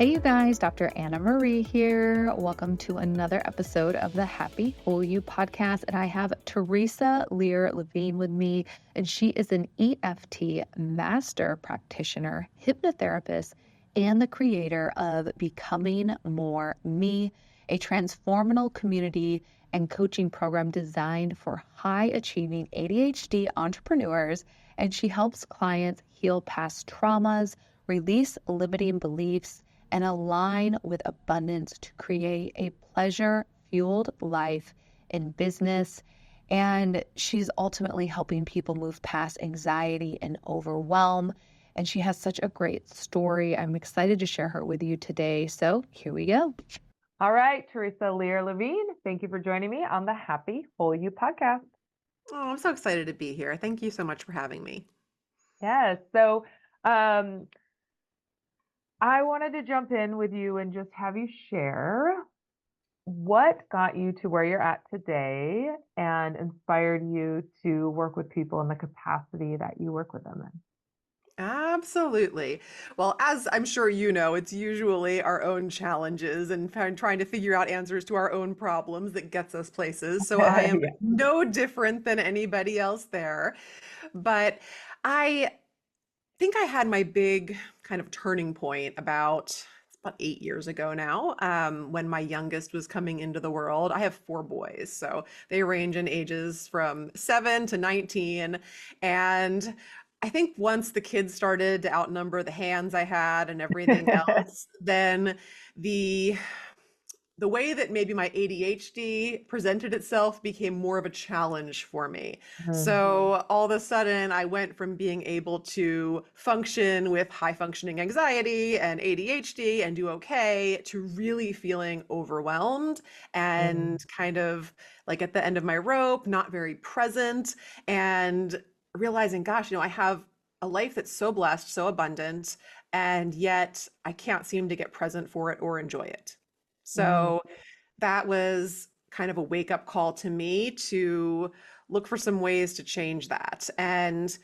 Hey you guys, Dr. Anna Marie here. Welcome to another episode of the Happy Whole You podcast. And I have Theresa Lear Levine with me, and she is an EFT master practitioner, hypnotherapist, and the creator of Becoming More Me, a transformational community and coaching program designed for high achieving ADHD entrepreneurs. And she helps clients heal past traumas, release limiting beliefs, and align with abundance to create a pleasure-fueled life in business. And she's ultimately helping people move past anxiety and overwhelm. And she has such a great story. I'm excited to share her with you today. So here we go. All right, Theresa Lear Levine, thank you for joining me on the Happy Whole You podcast. Oh, I'm so excited to be here. Thank you so much for having me. Yes, so I wanted to jump in with you and just have you share what got you to where you're at today and inspired you to work with people in the capacity that you work with them in. Absolutely. Well, as I'm sure you know, it's usually our own challenges and trying to figure out answers to our own problems that gets us places. So I am Yeah. no different than anybody else there. But I think I had my big kind of turning point it's about 8 years ago now, when my youngest was coming into the world. I have 4 boys, so they range in ages from 7 to 19. And I think once the kids started to outnumber the hands I had and everything else, then the the way that maybe my ADHD presented itself became more of a challenge for me. So all of a sudden, I went from being able to function with high functioning anxiety and ADHD and do okay to really feeling overwhelmed and kind of like at the end of my rope, not very present, and realizing, gosh, I have a life that's so blessed, so abundant, and yet I can't seem to get present for it or enjoy it. So that was kind of a wake up call to me to look for some ways to change that. And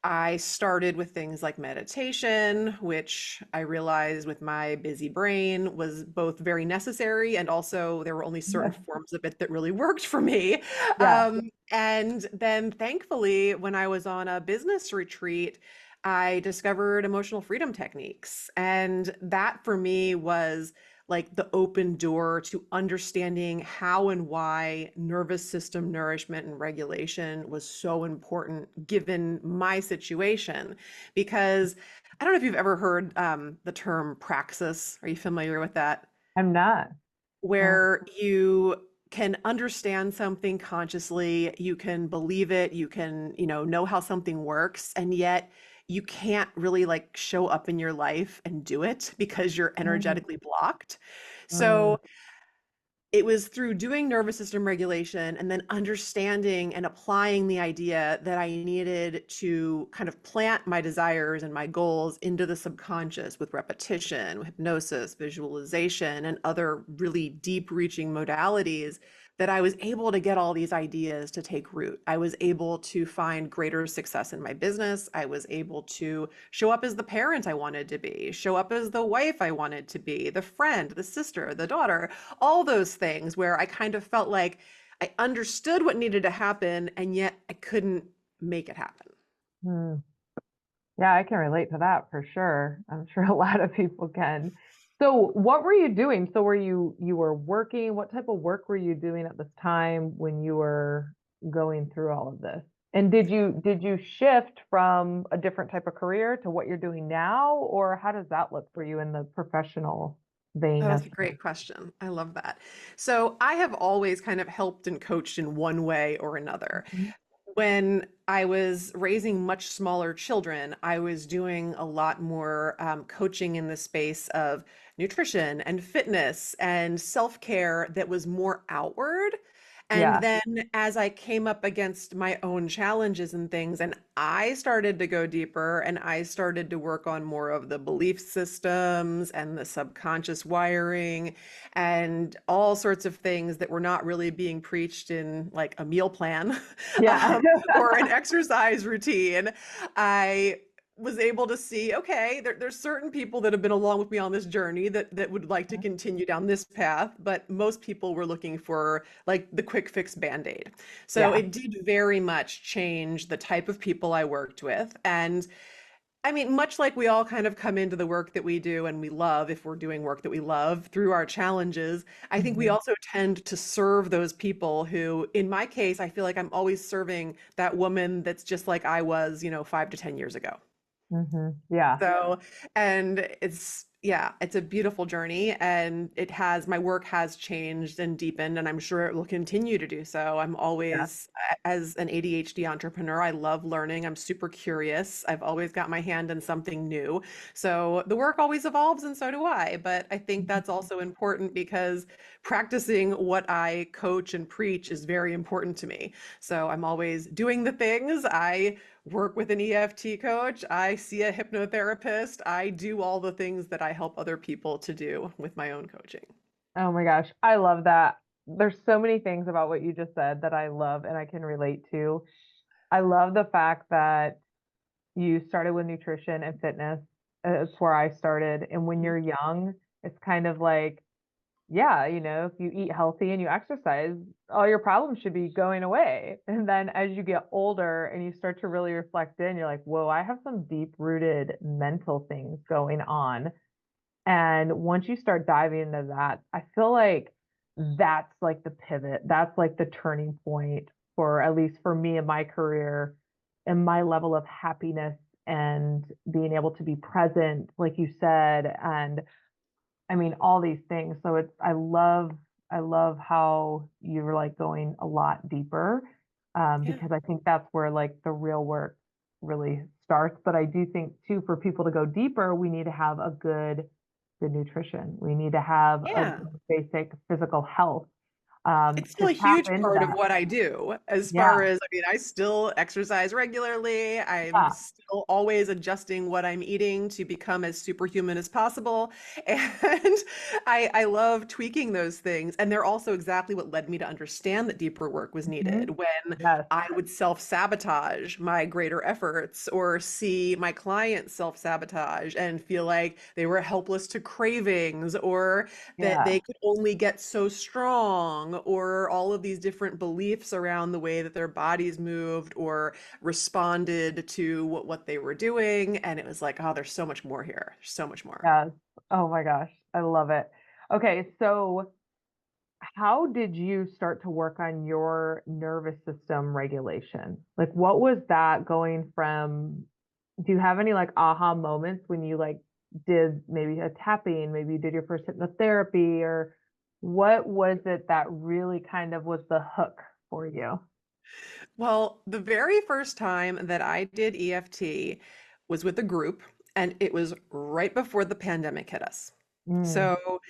I started with things like meditation, which I realized with my busy brain was both very necessary and also there were only certain forms of it that really worked for me. Yeah. And then thankfully, when I was on a business retreat, I discovered emotional freedom techniques. And that for me was like the open door to understanding how and why nervous system nourishment and regulation was so important given my situation. Because I don't know if you've ever heard the term praxis. Are you familiar with that? I'm not. Where you can understand something consciously, you can believe it, you can, know how something works, and yet you can't really like show up in your life and do it because you're energetically blocked. So it was through doing nervous system regulation and then understanding and applying the idea that I needed to kind of plant my desires and my goals into the subconscious with repetition, hypnosis, visualization, and other really deep reaching modalities that I was able to get all these ideas to take root. I was able to find greater success in my business. I was able to show up as the parent I wanted to be, show up as the wife I wanted to be, the friend, the sister, the daughter, all those things where I kind of felt like I understood what needed to happen and yet I couldn't make it happen. Yeah, I can relate to that for sure. I'm sure a lot of people can. So what were you doing? So you were working, what type of work were you doing at this time when you were going through all of this? And did you shift from a different type of career to what you're doing now, or how does that look for you in the professional vein? Oh, that's a great question. I love that. So I have always kind of helped and coached in one way or another. When I was raising much smaller children, I was doing a lot more coaching in the space of nutrition and fitness and self-care that was more outward. And Yeah. then as I came up against my own challenges and things, and I started to go deeper and I started to work on more of the belief systems and the subconscious wiring and all sorts of things that were not really being preached in like a meal plan Yeah. or an exercise routine. I was able to see, okay, there's certain people that have been along with me on this journey that would like to continue down this path, but most people were looking for like the quick fix band-aid. So Yeah. it did very much change the type of people I worked with. And I mean, much like we all kind of come into the work that we do and we love, if we're doing work that we love through our challenges, I think we Hmm. also tend to serve those people who, in my case, I feel like I'm always serving that woman that's just like I was, 5 to 10 years ago. Hmm. Yeah. So, and yeah, it's a beautiful journey and my work has changed and deepened, and I'm sure it will continue to do so. I'm Yeah. always, as an ADHD entrepreneur, I love learning. I'm super curious. I've always got my hand in something new. So the work always evolves, and so do I. But I think that's also important because practicing what I coach and preach is very important to me. So I'm always doing the things. I work with an EFT coach, I see a hypnotherapist, I do all the things that I help other people to do with my own coaching. Oh my gosh, I love that. There's so many things about what you just said that I love and I can relate to. I love the fact that you started with nutrition and fitness. It's where I started. And when you're young, it's kind of like, yeah, if you eat healthy and you exercise, all your problems should be going away. And then as you get older and you start to really reflect in, you're like, whoa, I have some deep rooted mental things going on. And once you start diving into that, I feel like that's like the pivot. That's like the turning point for at least for me in my career and my level of happiness and being able to be present, like you said, and I mean, all these things. So I love how you're like going a lot deeper, Yeah. because I think that's where like the real work really starts. But I do think too, for people to go deeper, we need to have a good nutrition. We need to have a Yeah. good basic physical health, It's to still a tap huge into part of that. what I do, as far Yeah, as, I mean, I still exercise regularly. I'm yeah, still always adjusting what I'm eating to become as superhuman as possible. And I love tweaking those things. And they're also exactly what led me to understand that deeper work was mhm, needed when yes, I would self-sabotage my greater efforts or see my clients self-sabotage and feel like they were helpless to cravings or that yeah. they could only get so strong, or all of these different beliefs around the way that their bodies moved or responded to what they were doing. And it was like, oh, there's so much more here. There's so much more. Yes. Oh my gosh, I love it. Okay, so how did you start to work on your nervous system regulation? Like, what was that going from? Do you have any like aha moments when you like did maybe a tapping, maybe you did your first hypnotherapy, or what was it that really kind of was the hook for you? Well, the very first time that I did EFT was with a group, and it was right before the pandemic hit us. Mm. So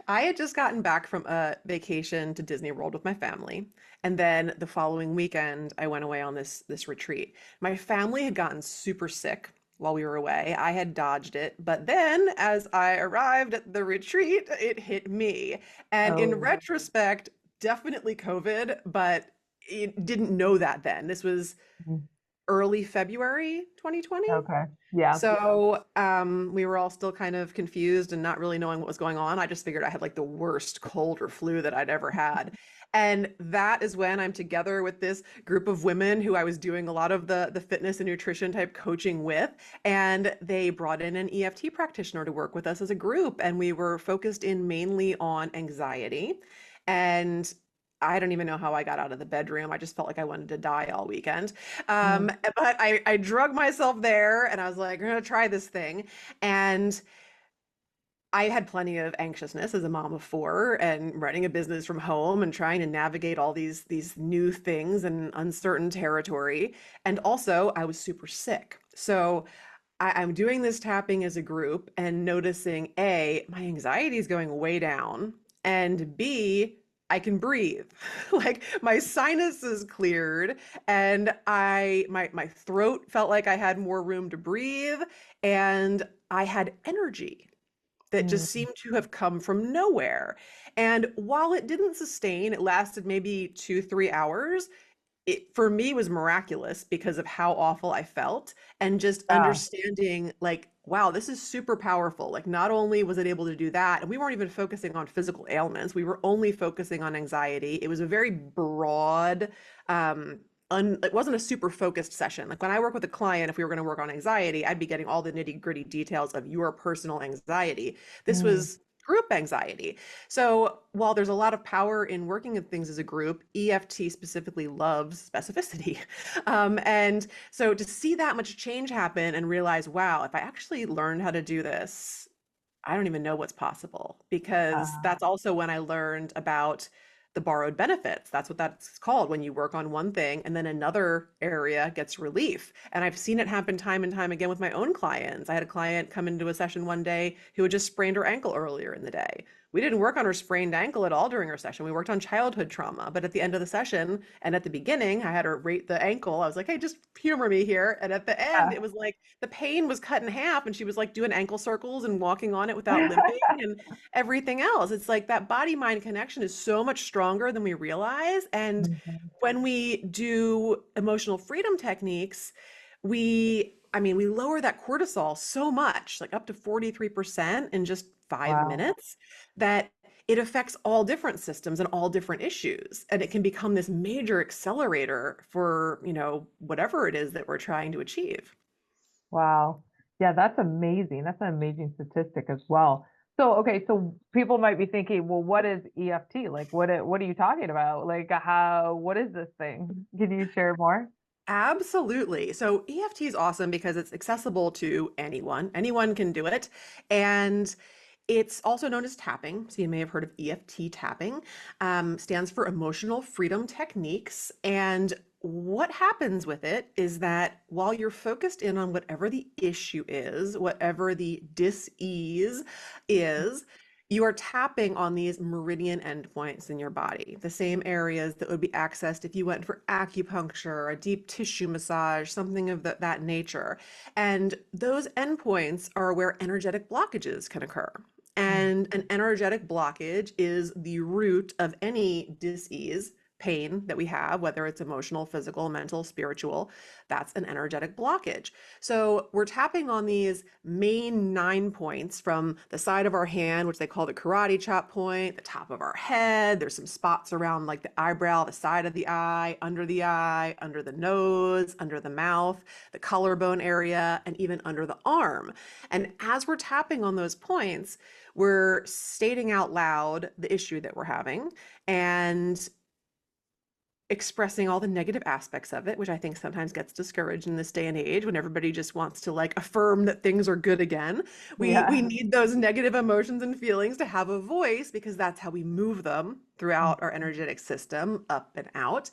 I had just gotten back from a vacation to Disney World with my family, and then the following weekend I went away on this retreat. My family had gotten super sick while we were away. I had dodged it, but then as I arrived at the retreat, it hit me. And in Oh, retrospect, definitely COVID, but it didn't know that then. This was mm, early February 2020. okay. Yeah. So, we were all still kind of confused and not really knowing what was going on. I just figured I had like the worst cold or flu that I'd ever had. And that is when I'm together with this group of women who I was doing a lot of the fitness and nutrition type coaching with. And they brought in an EFT practitioner to work with us as a group. And we were focused in mainly on anxiety. And I don't even know how I got out of the bedroom. I just felt like I wanted to die all weekend. Mm, But I drug myself there and I was like, I'm gonna try this thing. And I had plenty of anxiousness as a mom of four and running a business from home and trying to navigate all these new things and uncertain territory. And also I was super sick. So I'm doing this tapping as a group and noticing A, my anxiety is going way down, and B, I can breathe. Like my sinuses cleared and my throat felt like I had more room to breathe and I had energy that just mm, seemed to have come from nowhere. And while it didn't sustain, it lasted maybe 2, 3 hours. it for me was miraculous because of how awful I felt and just Yeah. understanding like, wow, this is super powerful. Like not only was it able to do that, and we weren't even focusing on physical ailments, we were only focusing on anxiety. It was a very broad, it wasn't a super focused session. Like when I work with a client, if we were going to work on anxiety, I'd be getting all the nitty-gritty details of your personal anxiety. This Mm, was group anxiety. So while there's a lot of power in working at things as a group, EFT specifically loves specificity. And so to see that much change happen and realize, wow, if I actually learned how to do this, I don't even know what's possible because uh, that's also when I learned about the borrowed benefits. That's what that's called when you work on one thing and then another area gets relief. And I've seen it happen time and time again with my own clients. I had a client come into a session one day who had just sprained her ankle earlier in the day. We didn't work on her sprained ankle at all during her session. We worked on childhood trauma. But at the end of the session and at the beginning, I had her rate the ankle. I was like, hey, just humor me here. And at the end, yeah. it was like the pain was cut in half and she was like doing ankle circles and walking on it without limping and everything else. It's like that body mind connection is so much stronger than we realize. And Mhm. when we do emotional freedom techniques, we lower that cortisol so much, like up to 43% in just five Wow. minutes, that it affects all different systems and all different issues. And it can become this major accelerator for, whatever it is that we're trying to achieve. Wow. Yeah, that's amazing. That's an amazing statistic as well. So, okay, so people might be thinking, well, what is EFT? Like, what are you talking about? Like, what is this thing? Can you share more? Absolutely. So EFT is awesome because it's accessible to anyone. Anyone can do it. And it's also known as tapping. So you may have heard of EFT tapping. Stands for Emotional Freedom Techniques. And what happens with it is that while you're focused in on whatever the issue is, whatever the dis-ease is, you are tapping on these meridian endpoints in your body, the same areas that would be accessed if you went for acupuncture, a deep tissue massage, something of that nature. And those endpoints are where energetic blockages can occur. Mm. And an energetic blockage is the root of any dis-ease, pain that we have, whether it's emotional, physical, mental, spiritual. That's an energetic blockage. So we're tapping on these main 9 points from the side of our hand, which they call the karate chop point, the top of our head. There's some spots around like the eyebrow, the side of the eye, under the nose, under the mouth, the collarbone area, and even under the arm. And as we're tapping on those points, we're stating out loud the issue that we're having and expressing all the negative aspects of it, which I think sometimes gets discouraged in this day and age when everybody just wants to like affirm that things are good again. We Yeah. need those negative emotions and feelings to have a voice because that's how we move them throughout our energetic system up and out.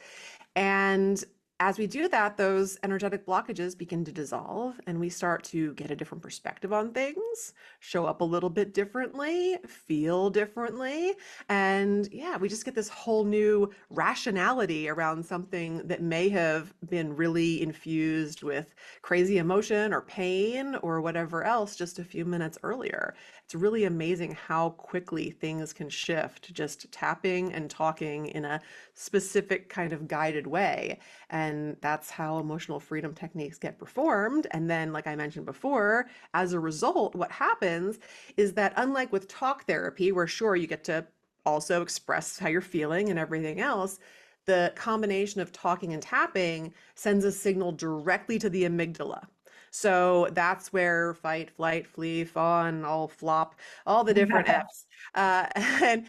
And as we do that, those energetic blockages begin to dissolve and we start to get a different perspective on things, show up a little bit differently, feel differently. And yeah, we just get this whole new rationality around something that may have been really infused with crazy emotion or pain or whatever else just a few minutes earlier. It's really amazing how quickly things can shift just tapping and talking in a specific kind of guided way. And that's how emotional freedom techniques get performed. And then, like I mentioned before, as a result, what happens is that unlike with talk therapy, where sure you get to also express how you're feeling and everything else, the combination of talking and tapping sends a signal directly to the amygdala. So that's where fight, flight, flee, fawn, all flop, all the different F's and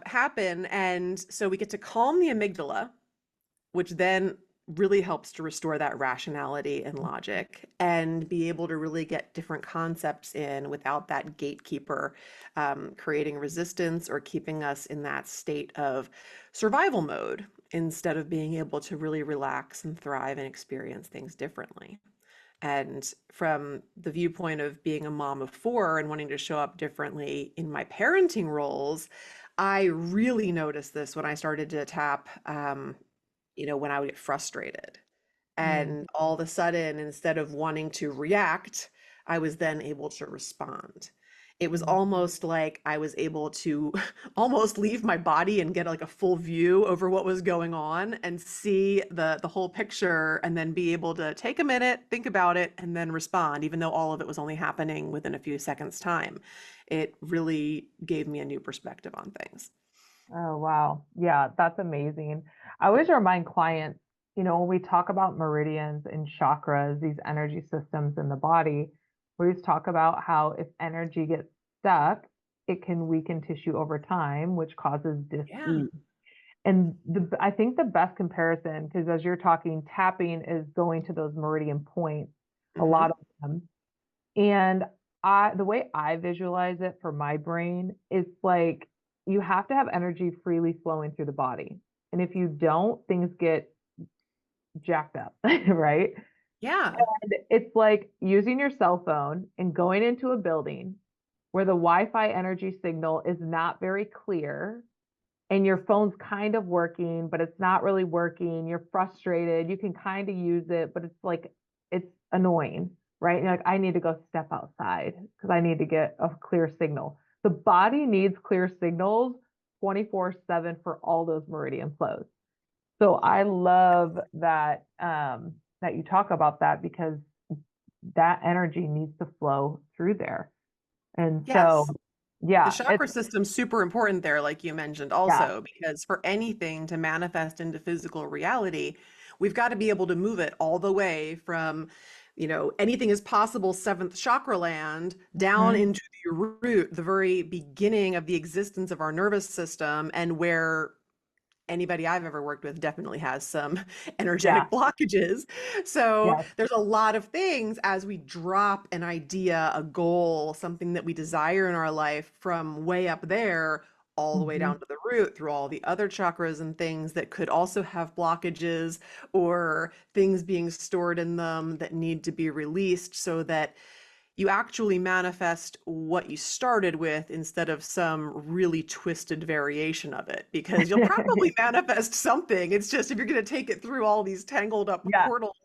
happen. And so we get to calm the amygdala, which then really helps to restore that rationality and logic and be able to really get different concepts in without that gatekeeper creating resistance or keeping us in that state of survival mode instead of being able to really relax and thrive and experience things differently. And from the viewpoint of being a mom of four and wanting to show up differently in my parenting roles, I really noticed this when I started to tap, when I would get frustrated. Mm. And all of a sudden, instead of wanting to react, I was then able to respond. It was Mm. almost like I was able to almost leave my body and get like a full view over what was going on and see the whole picture and then be able to take a minute, think about it, and then respond, even though all of it was only happening within a few seconds' time. It really gave me a new perspective on things. Oh, wow. Yeah, that's amazing. I always remind clients, when we talk about meridians and chakras, these energy systems in the body, we always talk about how if energy gets stuck, it can weaken tissue over time, which causes Yeah. dis-ease. And I think the best comparison, because as you're talking, tapping is going to those meridian points, a lot Hmm. of them. And the way I visualize it for my brain is like you have to have energy freely flowing through the body. And if you don't, things get jacked up, right? Yeah. And it's like using your cell phone and going into a building where the Wi-Fi energy signal is not very clear and your phone's kind of working, but it's not really working. You're frustrated. You can kind of use it, but it's like it's annoying, right? You're like, I need to go step outside because I need to get a clear signal. The body needs clear signals 24/7 for all those meridian flows. So I love that you talk about that because that energy needs to flow through there. And so Yes. The yeah, chakra system's super important there, like you mentioned yeah. also, because for anything to manifest into physical reality, we've got to be able to move it all the way from, anything is possible, seventh chakra land, down Mhm. into the root, the very beginning of the existence of our nervous system, and where anybody I've ever worked with definitely has some Yeah. energetic blockages. So Yes. there's a lot of things as we drop an idea, a goal, something that we desire in our life from way up there all the way Mhm. down to the root through all the other chakras and things that could also have blockages or things being stored in them that need to be released so that you actually manifest what you started with instead of some really twisted variation of it because you'll probably manifest something. It's just if you're going to take it through all these tangled up Yeah, portals,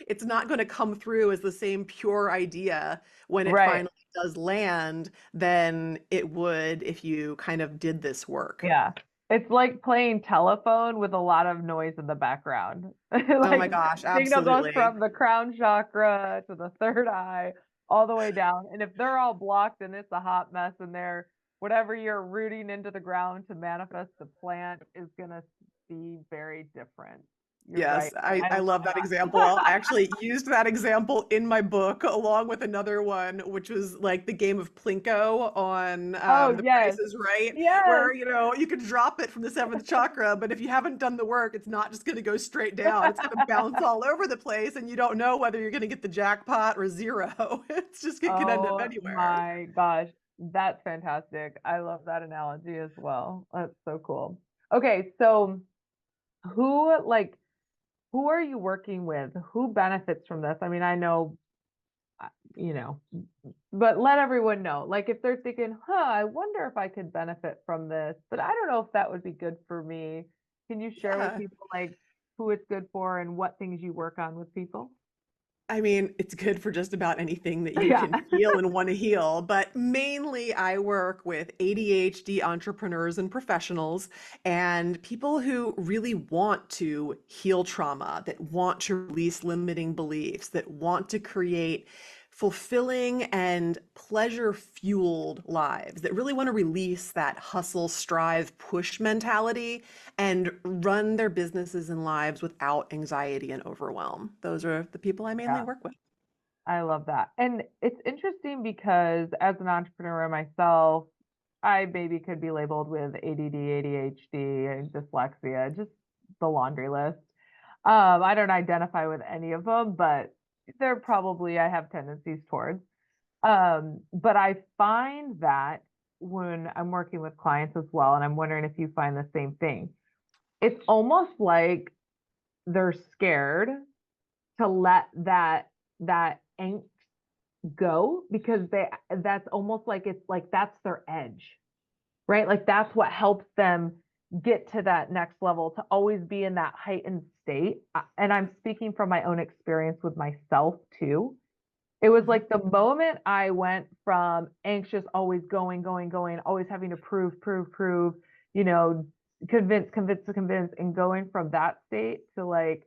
it's not going to come through as the same pure idea when it right. finally does land than it would if you kind of did this work. Yeah. It's like playing telephone with a lot of noise in the background. Oh my Like gosh, signal goes absolutely. from the crown chakra to the third eye all the way down. And if they're all blocked and it's a hot mess in there, whatever you're rooting into the ground to manifest the plant is gonna be very different. You're right. Yes, I I love love that example. I that. actually used that example in my book along with another one, which was like the game of Plinko on Oh, The Price yes. is Right, Yes. where you could drop it from the seventh chakra, but if you haven't done the work, it's not just going to go straight down. It's going to bounce all over the place, and you don't know whether you're going to get the jackpot or zero. It's just it can end up Oh anywhere. my gosh, that's fantastic. I love that analogy as well. That's so cool. Okay, so who like who are you working with? Who benefits from this? I mean, I know, uh, you know, but let everyone know. Like if they're thinking, "Huh, I wonder if I could benefit from this, but I don't know if that would be good for me." Can you share with Yeah. people like who it's good for and what things you work on with people? I mean, it's good for just about anything that you Yeah. can feel and want to heal, but mainly I work with ADHD entrepreneurs and professionals and people who really want to heal trauma, that want to release limiting beliefs, that want to create fulfilling and pleasure-fueled lives, that really want to release that hustle, strive, push mentality and run their businesses and lives without anxiety and overwhelm. Those are the people I mainly Yeah. work with. I love that. And it's interesting because as an entrepreneur myself, I maybe could be labeled with ADD, ADHD, and dyslexia, just the laundry list. I don't identify with any of them, but they're probably I have tendencies towards. But I find that when I'm working with clients as well, and I'm wondering if you find the same thing, it's almost like they're scared to let that angst go because that's almost like it's like that's their edge, right? Like that's what helps them get to that next level to always be in that heightened state. And I'm speaking from my own experience with myself too. It was Mhm. like the moment I went from anxious, always going, always having to prove, you know, convince, and going from that state to like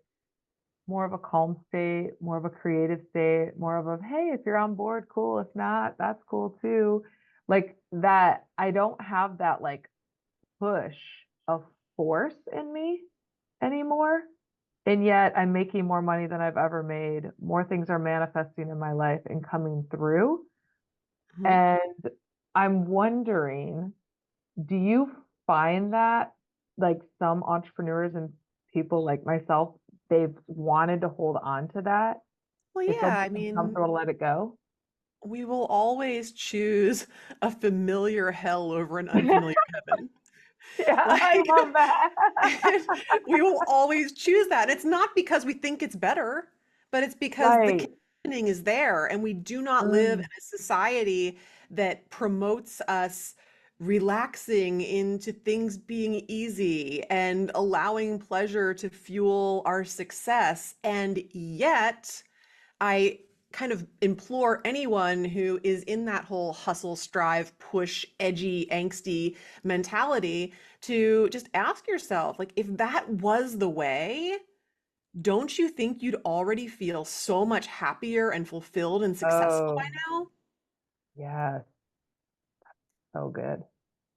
more of a calm state, more of a creative state, more of a, hey, if you're on board, cool. If not, that's cool too. Like that, I don't have that like push of force in me anymore. And yet I'm making more money than I've ever made. More things are manifesting in my life and coming through. Mhm. And I'm wondering, do you find that like some entrepreneurs and people like myself, they've wanted to hold on to that Well, until yeah, they I can mean, comfortable to let it go? we will always choose a familiar hell over an unfamiliar heaven. Yeah, Like, I love that. we will always choose that. And it's not because we think it's better, but it's because the Right. conditioning is there, and we do not live in Mm, a society that promotes us relaxing into things being easy and allowing pleasure to fuel our success. And yet, I kind of implore anyone who is in that whole hustle, strive, push, edgy, angsty mentality to just ask yourself, like, if that was the way, don't you think you'd already feel so much happier and fulfilled and successful by oh, now? yes. So good.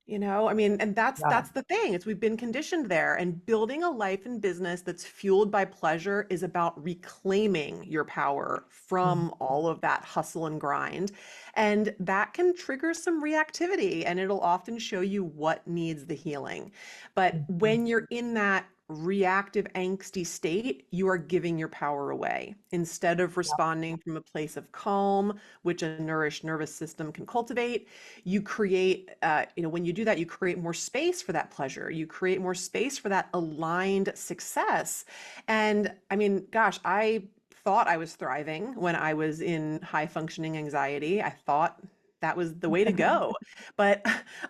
You know, I mean, and that's Yeah. that's the thing. It's we've been conditioned there, and building a life and business that's fueled by pleasure is about reclaiming your power Mhm. from all of that hustle and grind. And that can trigger some reactivity, and it'll often show you what needs the healing. But Mhm. when you're in that reactive, angsty state, you are giving your power away instead of Yep. responding from a place of calm, which a nourished nervous system can cultivate. You create, when you do that, you create more space for that pleasure. You create more space for that aligned success. And I mean, gosh, I thought I was thriving when I was in high functioning anxiety. I thought that was the way to go. But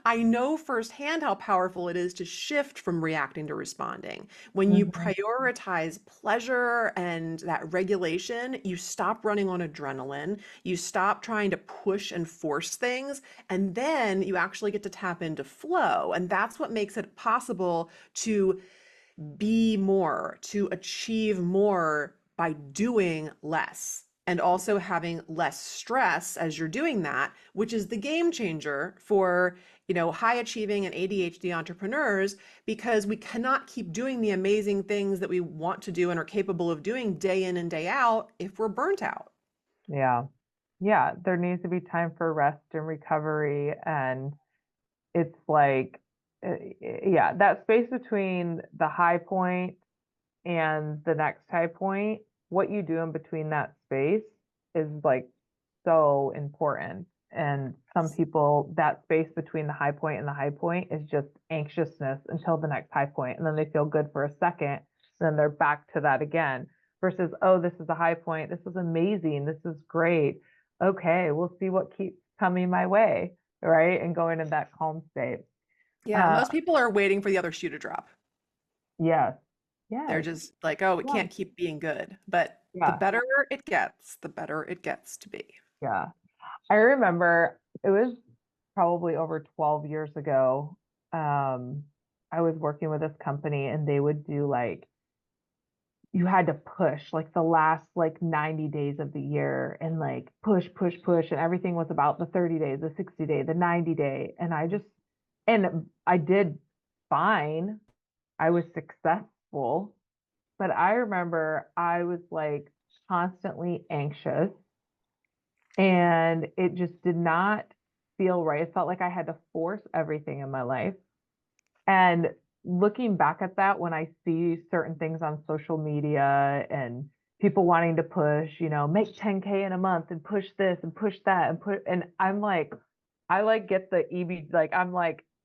I know firsthand how powerful it is to shift from reacting to responding. When you Mhm. prioritize pleasure and that regulation, you stop running on adrenaline, you stop trying to push and force things, and then you actually get to tap into flow. And that's what makes it possible to be more, to achieve more by doing less. And also having less stress as you're doing that, which is the game changer for, high achieving and ADHD entrepreneurs, because we cannot keep doing the amazing things that we want to do and are capable of doing day in and day out if we're burnt out. Yeah. Yeah. There needs to be time for rest and recovery. And it's like, yeah, that space between the high point and the next high point, what you do in between that space is like so important. And some people, that space between the high point and the high point is just anxiousness until the next high point. And then they feel good for a second. Then they're back to that again versus, oh, this is a high point. This is amazing. This is great. Okay, we'll see what keeps coming my way. Right. And going in that calm state. Yeah, Uh, most people are waiting for the other shoe to drop. yes. They're Yes. just like, oh, it Yeah. can't keep being good. But the Yeah. better it gets, the better it gets to be. Yeah. I remember it was probably over 12 years ago. Um, I was working with this company and they would do like you had to push like the last like 90 days of the year and like push and everything was about the 30 days, the 60 day, the 90 day. And I did fine. I was successful, but I remember I was like constantly anxious and it just did not feel right. It felt like I had to force everything in my life. And looking back at that, when I see certain things on social media and people wanting to push, make 10K in a month and push this and push that and I'm like, I like get the EB, like, I'm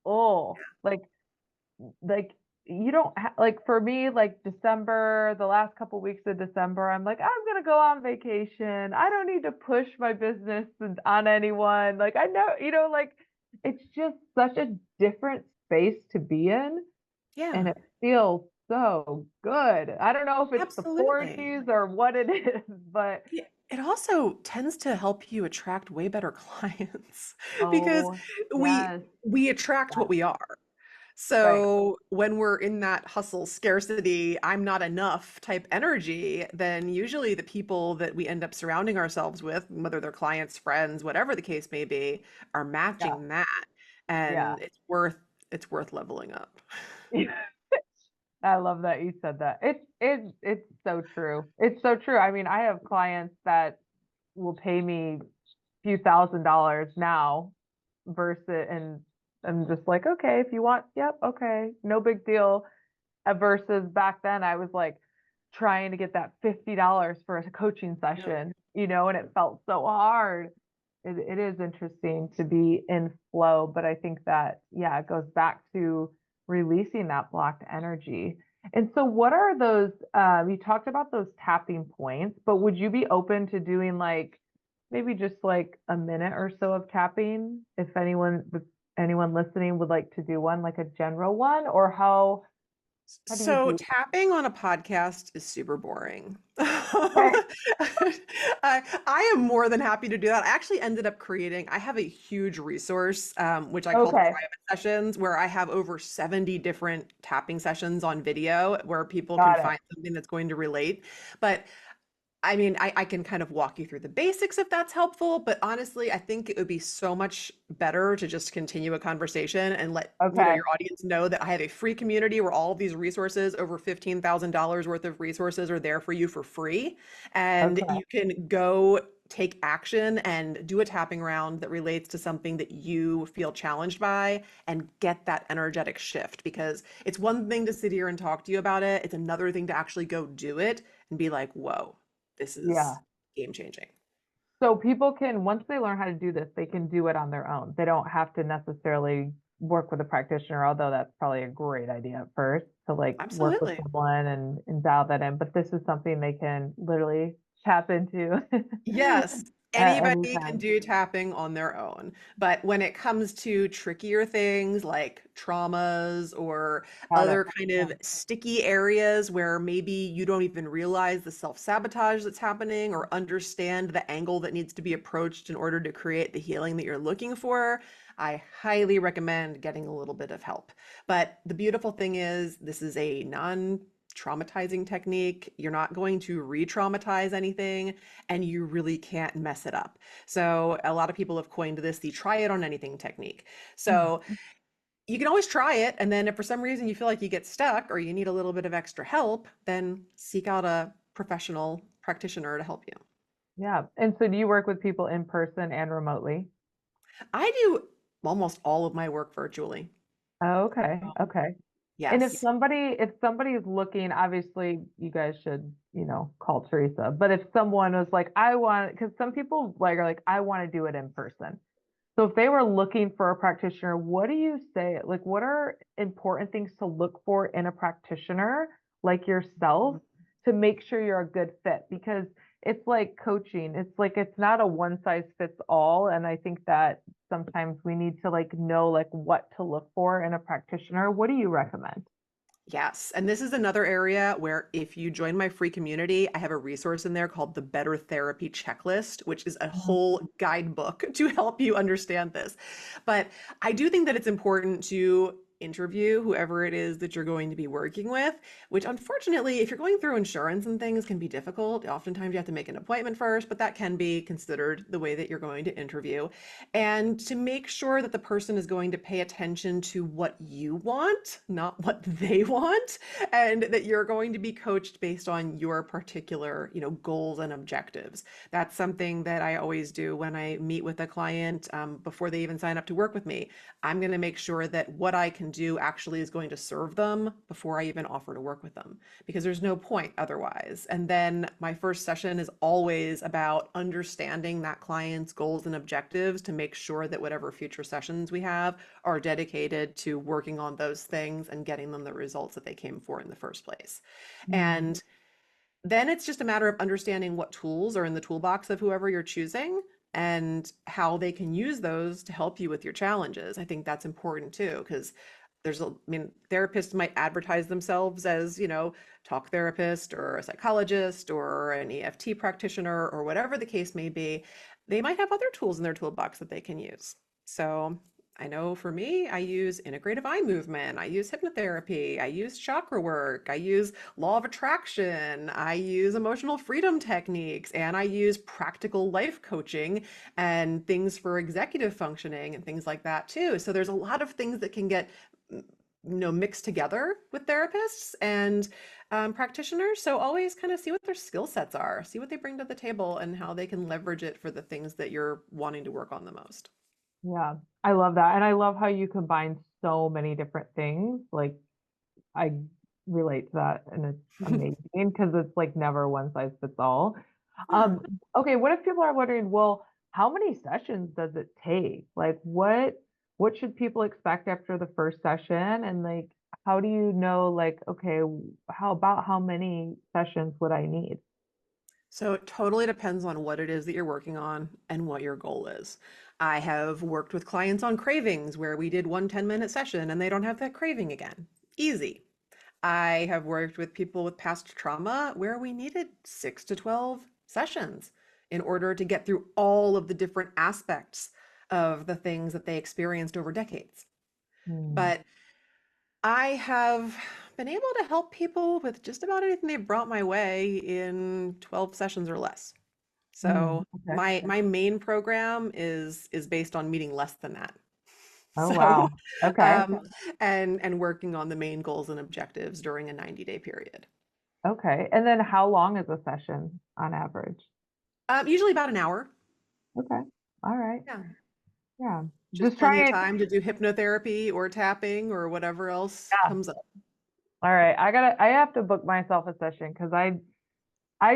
oh, like you don't like for me like December, the last couple weeks of December, I'm like I'm gonna go on vacation. I don't need to push my business on anyone. Like I know, like it's just such a different space to be in, and Yeah, it feels so good. I don't know if it's the absolutely. 40s or what it is, but Yeah. It also tends to help you attract way better clients because Oh, we yes. we attract Yes. what we are. Right. So when we're in that hustle, scarcity, I'm not enough type energy, then usually the people that we end up surrounding ourselves with, whether they're clients, friends, whatever the case may be, are Yeah. matching that. Yeah. And it's worth leveling up. I love that you said that. It's so true. It's so true. I mean, I have clients that will pay me few $1,000s now versus, and I'm just like, okay, if you want, yep, okay, no big deal. Versus back then I was like trying to get that $50 for a coaching Yep. session, and it felt so hard. It is interesting to be in flow, but I think that, yeah, it goes back to releasing that blocked energy. And so what are those, you talked about those tapping points, but would you be open to doing like maybe just like a minute or so of tapping if anyone listening would like to do one, like a general one, or how do you So do? tapping on a podcast is super boring. Okay. I am more than happy to do that. I actually ended up creating, I have a huge resource, which I call the Okay. private sessions, where I have over 70 different tapping sessions on video where people can Got it. find something that's going to relate. But I mean, I can kind of walk you through the basics if that's helpful, but honestly, I think it would be so much better to just continue a conversation and let, Okay. your audience know that I have a free community where all of these resources, over $15,000 worth of resources are there for you for free. And Okay. you can go take action and do a tapping round that relates to something that you feel challenged by and get that energetic shift because it's one thing to sit here and talk to you about it. It's another thing to actually go do it and be like, whoa, this Yeah. is game changing. So people can, once they learn how to do this, they can do it on their own. They don't have to necessarily work with a practitioner, although that's probably a great idea at first to like work with Absolutely. someone and dial that in. But this is something they can literally tap into Yes, at anybody can anytime. do tapping on their own. But when it comes to trickier things like traumas or Got it. other kind Yeah. of sticky areas where maybe you don't even realize the self-sabotage that's happening or understand the angle that needs to be approached in order to create the healing that you're looking for, I highly recommend getting a little bit of help. But the beautiful thing is, this is a non-traumatizing technique. You're not going to re-traumatize anything and you really can't mess it up. So a lot of people have coined this the try it on anything technique. So you can always try it, and then if for some reason you feel like you get stuck or you need a little bit of extra help, then seek out a professional practitioner to help you. Yeah. And so do you work with people in person and remotely? I do almost all of my work virtually. Oh, okay. Okay. And if Yes. somebody is looking, obviously you guys should, call Teresa. But if someone was like, I want, because some people like are like, I want to do it in person. So if they were looking for a practitioner, what do you say? Like, what are important things to look for in a practitioner like yourself to make sure you're a good fit? Because it's like coaching. It's like it's not a one size fits all. And I think that sometimes we need to like know like what to look for in a practitioner. What do you recommend? Yes. And this is another area where if you join my free community, I have a resource in there called the Better Therapy Checklist, which is a Mhm. whole guidebook to help you understand this. But I do think that it's important to interview whoever it is that you're going to be working with, which unfortunately, if you're going through insurance and things can be difficult. Oftentimes you have to make an appointment first, but that can be considered the way that you're going to interview. And to make sure that the person is going to pay attention to what you want, not what they want, and that you're going to be coached based on your particular, goals and objectives. That's something that I always do when I meet with a client before they even sign up to work with me. I'm going to make sure that what I can do actually is going to serve them before I even offer to work with them, because there's no point otherwise. And then my first session is always about understanding that client's goals and objectives to make sure that whatever future sessions we have are dedicated to working on those things and getting them the results that they came for in the first place. Mm. And then it's just a matter of understanding what tools are in the toolbox of whoever you're choosing and how they can use those to help you with your challenges. I think that's important too, because I mean, therapists might advertise themselves as, talk therapist or a psychologist or an EFT practitioner or whatever the case may be. They might have other tools in their toolbox that they can use. So I know for me, I use integrative eye movement, I use hypnotherapy, I use chakra work, I use law of attraction, I use emotional freedom techniques, and I use practical life coaching and things for executive functioning and things like that too. So there's a lot of things that can get mixed together with therapists and practitioners. So always kind of see what their skill sets are, see what they bring to the table, and how they can leverage it for the things that you're wanting to work on the most. Yeah, I love that. And I love how you combine so many different things. Like I relate to that and it's amazing because it's like never one size fits all. Yeah. Okay, what if people are wondering, well, how many sessions does it take? Like what should people expect after the first session? And like how do you know like, okay, how many sessions would I need? So it totally depends on what it is that you're working on and what your goal is. I have worked with clients on cravings where we did one 10-minute session and they don't have that craving again. Easy. I have worked with people with past trauma where we needed 6 to 12 sessions in order to get through all of the different aspects of the things that they experienced over decades. Hmm. But I have been able to help people with just about anything they've brought my way in 12 sessions or less. Hmm. So Okay. my main program is based on meeting less than that. Oh So wow. Okay. um, and working on the main goals and objectives during a 90-day period. Okay. And then how long is a session on average? Usually about an hour. Okay. All right. Yeah, Yeah. just Just plenty of trying. time to do hypnotherapy or tapping or whatever else Yeah. comes up. All right. I have to book myself a session because I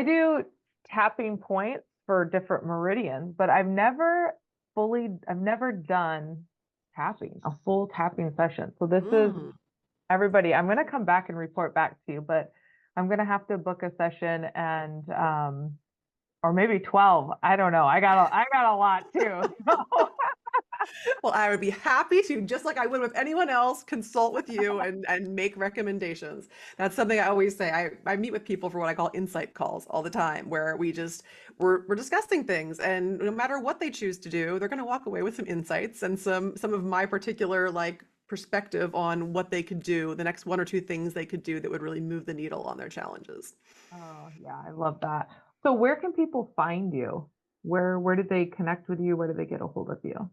do tapping points for different meridians, but I've never done tapping, a full tapping session. So this is Mm. everybody. I'm going to come back and report back to you, but I'm going to have to book a session and, or maybe 12. I don't know. I got a lot too. So, Well, I would be happy to, just like I would with anyone else, consult with you and make recommendations. That's something I always say. I meet with people for what I call insight calls all the time, where we're discussing things, and no matter what they choose to do, they're going to walk away with some insights and some of my particular like perspective on what they could do, the next one or two things they could do that would really move the needle on their challenges. oh yeah, I love that. So where can people find you? Where did they connect with you? Where do they get a hold of you?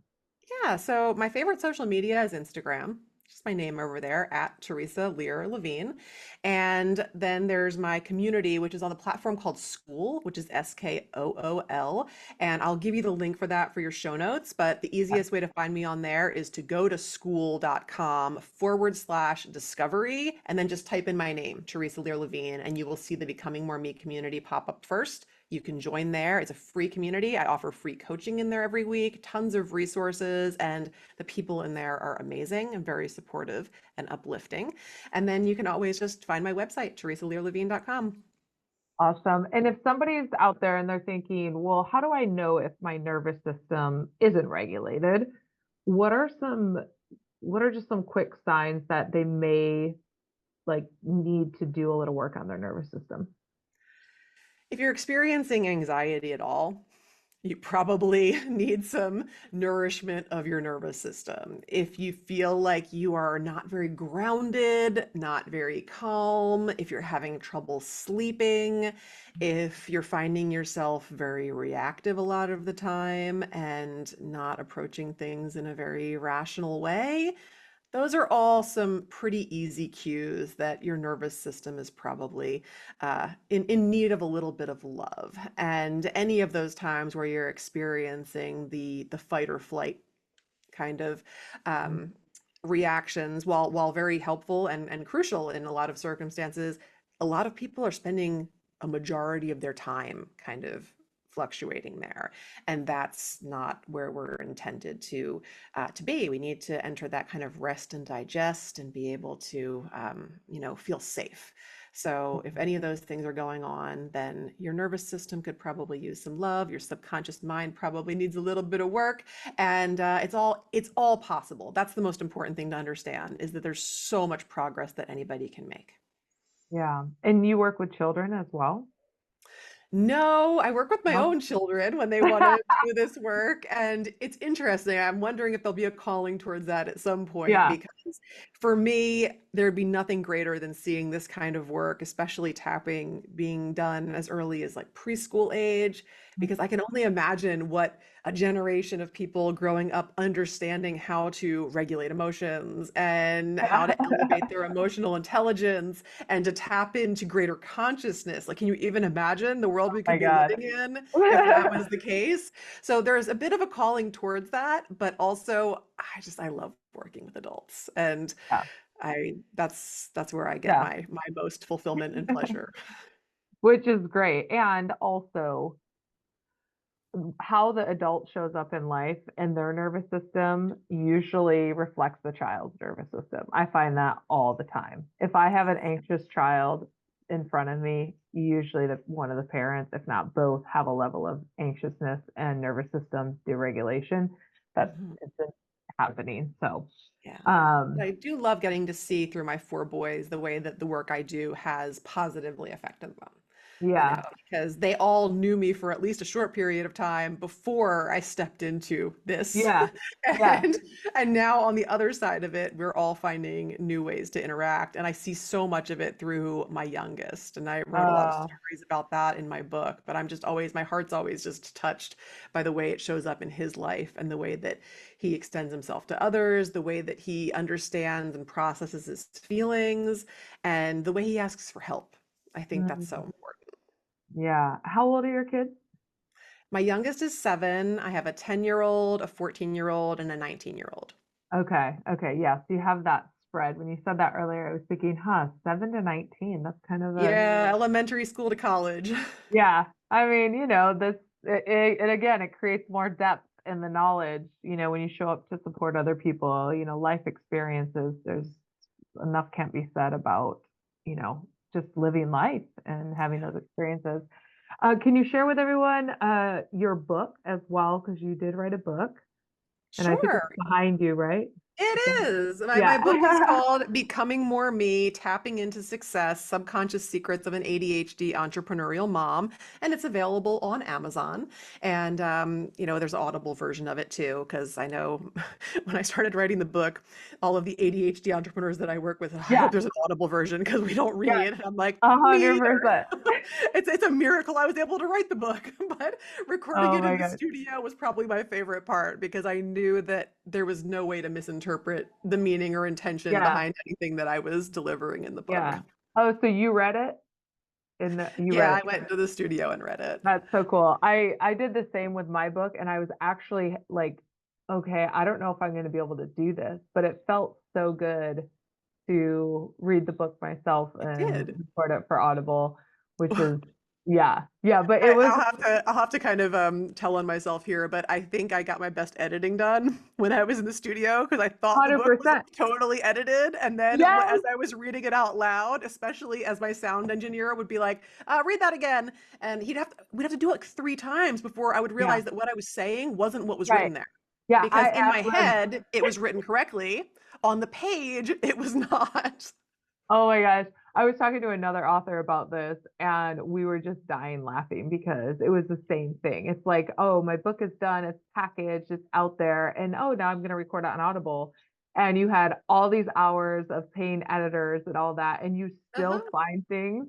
Yeah, so my favorite social media is Instagram. Just my name over there at Theresa Lear Levine. And then there's my community, which is on the platform called School, which is Skool. And I'll give you the link for that for your show notes. But the easiest way to find me on there is to go to school.com/discovery and then just type in my name, Theresa Lear Levine, and you will see the Becoming More Me community pop up first. You can join there. It's a free community. I offer free coaching in there every week, tons of resources, and the people in there are amazing and very supportive and uplifting. And then you can always just find my website, teresalearlevine.com. Awesome. And if somebody's out there and they're thinking, well, how do I know if my nervous system isn't regulated? What are some, what are just some quick signs that they may like need to do a little work on their nervous system? If you're experiencing anxiety at all, you probably need some nourishment of your nervous system. If you feel like you are not very grounded, not very calm, if you're having trouble sleeping, if you're finding yourself very reactive a lot of the time and not approaching things in a very rational way, those are all some pretty easy cues that your nervous system is probably in need of a little bit of love. And any of those times where you're experiencing the fight or flight kind of um, reactions, while very helpful and crucial in a lot of circumstances, a lot of people are spending a majority of their time kind of fluctuating there, and that's not where we're intended to be. We need to enter that kind of rest and digest and be able to feel safe. So if any of those things are going on, then your nervous system could probably use some love. Your subconscious mind probably needs a little bit of work, and it's all possible. That's the most important thing to understand is that there's so much progress that anybody can make. Yeah. And you work with children as well? No, I work with my No? own children when they want to do this work, and it's interesting. I'm wondering if there'll be a calling towards that at some point Yeah. because for me, there'd be nothing greater than seeing this kind of work, especially tapping being done as early as like preschool age, because I can only imagine what a generation of people growing up understanding how to regulate emotions and how to elevate their emotional intelligence and to tap into greater consciousness. Like, can you even imagine the world we My could be God. living in if that was the case? So there's a bit of a calling towards that, but also I love working with adults, and Yeah. that's where I get Yeah. my most fulfillment and pleasure. Which is great. And also how the adult shows up in life and their nervous system usually reflects the child's nervous system. I find that all the time. If I have an anxious child in front of me, usually one of the parents, if not both, have a level of anxiousness and nervous system deregulation that's Mhm. it's been happening. So, Yeah. But um, I do love getting to see through my four boys the way that the work I do has positively affected them. yeah, Because they all knew me for at least a short period of time before I stepped into this. yeah, yeah. And and now on the other side of it, we're all finding new ways to interact. And I see so much of it through my youngest. And I wrote a lot of Uh, stories about that in my book, but my heart's always just touched by the way it shows up in his life and the way that he extends himself to others, the way that he understands and processes his feelings, and the way he asks for help. I think that's so mm, important. yeah. How old are your kids? My youngest is 7. I have a 10-year-old, a 14-year-old, and a 19-year-old. Okay. Okay. Yeah. So you have that spread. When you said that earlier, I was thinking, huh, 7 to 19. That's kind of a, Yeah, elementary school to college. yeah. I mean, and again, it creates more depth in the knowledge, when you show up to support other people, life experiences, there's enough can't be said about, just living life and having those experiences. Can you share with everyone, your book as well? Because you did write a book and I think it's Sure. behind you, right? It is. My Yeah. book is called Becoming More Me, Tapping into Success, Subconscious Secrets of an ADHD Entrepreneurial Mom. And it's available on Amazon. And, there's an Audible version of it too, because I know when I started writing the book, all of the ADHD entrepreneurs that I work with, I Yeah. hope there's an Audible version because we don't Yeah. read. And I'm like, me either. 100%. It's a miracle I was able to write the book, but recording Oh it in my the God. studio was probably my favorite part because I knew that there was no way to misinterpret the meaning or intention Yeah. behind anything that I was delivering in the book. Yeah. Oh, so you read it you Yeah, read I it. went into the studio and read it. That's so cool. I did the same with my book and I was actually like, okay, I don't know if I'm going to be able to do this, but it felt so good to read the book myself It and did. record it for Audible, which is yeah. Yeah, but it was I'll have to kind of tell on myself here, but I think I got my best editing done when I was in the studio because I thought the book was 100%. totally edited, and then Yes. as I was reading it out loud, especially as my sound engineer would be like, "Read that again," and we'd have to do it like 3 times before I would Yeah. realize that what I was saying wasn't what was Right. written there, Yeah, I because in my ad-libbed. head it was written correctly, on the page it was not. Oh my gosh. I was talking to another author about this and we were just dying laughing because it was the same thing. It's like, oh, my book is done, it's packaged, it's out there, and oh, now I'm going to record it on Audible. And you had all these hours of paying editors and all that, and you still Uh-huh. find things.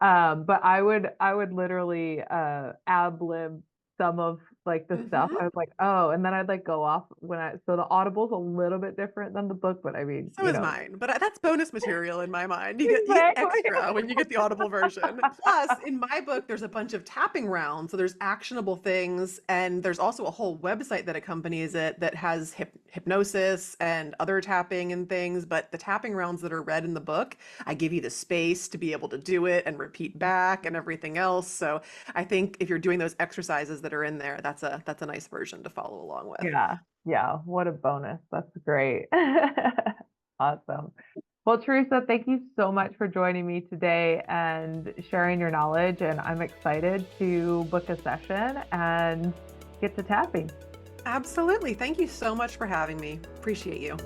But I would literally ad lib some of like the stuff. I Hmm. was like, oh, and then I'd like go off so the Audible's a little bit different than the book, but I mean, So is mine, but that's bonus material in my mind. You get exactly. extra when you get the Audible version. Plus, in my book, there's a bunch of tapping rounds, so there's actionable things, and there's also a whole website that accompanies it that has hypnosis and other tapping and things. But the tapping rounds that are read in the book, I give you the space to be able to do it and repeat back and everything else. So I think if you're doing those exercises that are in there, that's a nice version to follow along with. Yeah. Yeah. What a bonus. That's great. Awesome. Well, Teresa, thank you so much for joining me today and sharing your knowledge. And I'm excited to book a session and get to tapping. Absolutely. Thank you so much for having me. Appreciate you.